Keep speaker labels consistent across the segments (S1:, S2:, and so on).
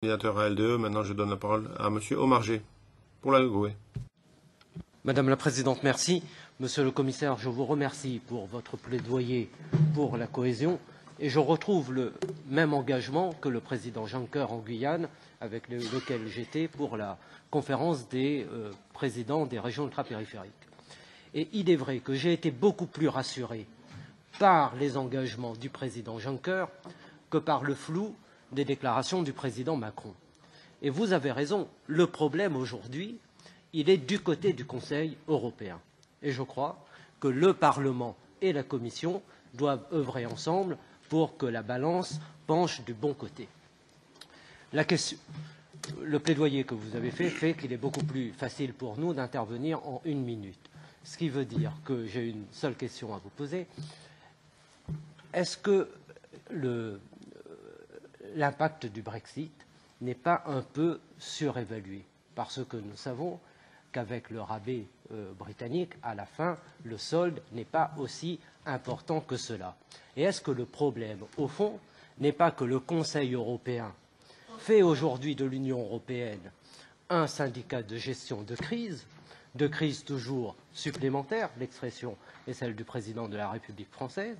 S1: Coordinateur à LDE, maintenant je donne la parole à Monsieur Omarjee pour la GUE.
S2: Madame la Présidente, merci. Monsieur le Commissaire, je vous remercie pour votre plaidoyer pour la cohésion et je retrouve le même engagement que le président Juncker en Guyane, avec lequel j'étais pour la conférence des présidents des régions ultrapériphériques. Et il est vrai que j'ai été beaucoup plus rassuré par les engagements du président Juncker que par le flou des déclarations du président Macron. Et vous avez raison, le problème aujourd'hui, il est du côté du Conseil européen. Et je crois que le Parlement et la Commission doivent œuvrer ensemble pour que la balance penche du bon côté. Le plaidoyer que vous avez fait qu'il est beaucoup plus facile pour nous d'intervenir en 1 minute. Ce qui veut dire que j'ai une seule question à vous poser. Est-ce que l'impact du Brexit n'est pas un peu surévalué? Parce que nous savons qu'avec le rabais britannique, à la fin, le solde n'est pas aussi important que cela. Et est-ce que le problème, au fond, n'est pas que le Conseil européen fait aujourd'hui de l'Union européenne un syndicat de gestion de crise toujours supplémentaire, l'expression est celle du président de la République française,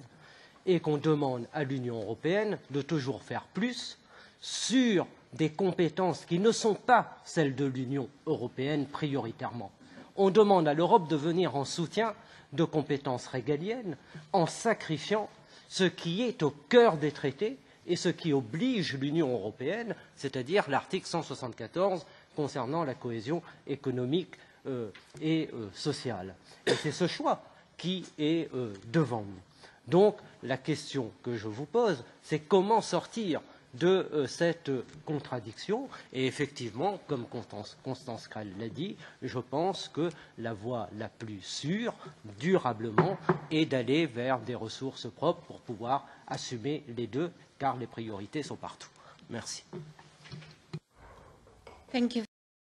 S2: et qu'on demande à l'Union européenne de toujours faire plus sur des compétences qui ne sont pas celles de l'Union européenne prioritairement. On demande à l'Europe de venir en soutien de compétences régaliennes en sacrifiant ce qui est au cœur des traités et ce qui oblige l'Union européenne, c'est-à-dire l'article 174 concernant la cohésion économique et sociale. Et c'est ce choix qui est devant nous. Donc, la question que je vous pose, c'est comment sortir de cette contradiction. Et effectivement, comme Constance Crelle l'a dit, je pense que la voie la plus sûre, durablement, est d'aller vers des ressources propres pour pouvoir assumer les deux, car les priorités sont partout. Merci.
S3: Thank you.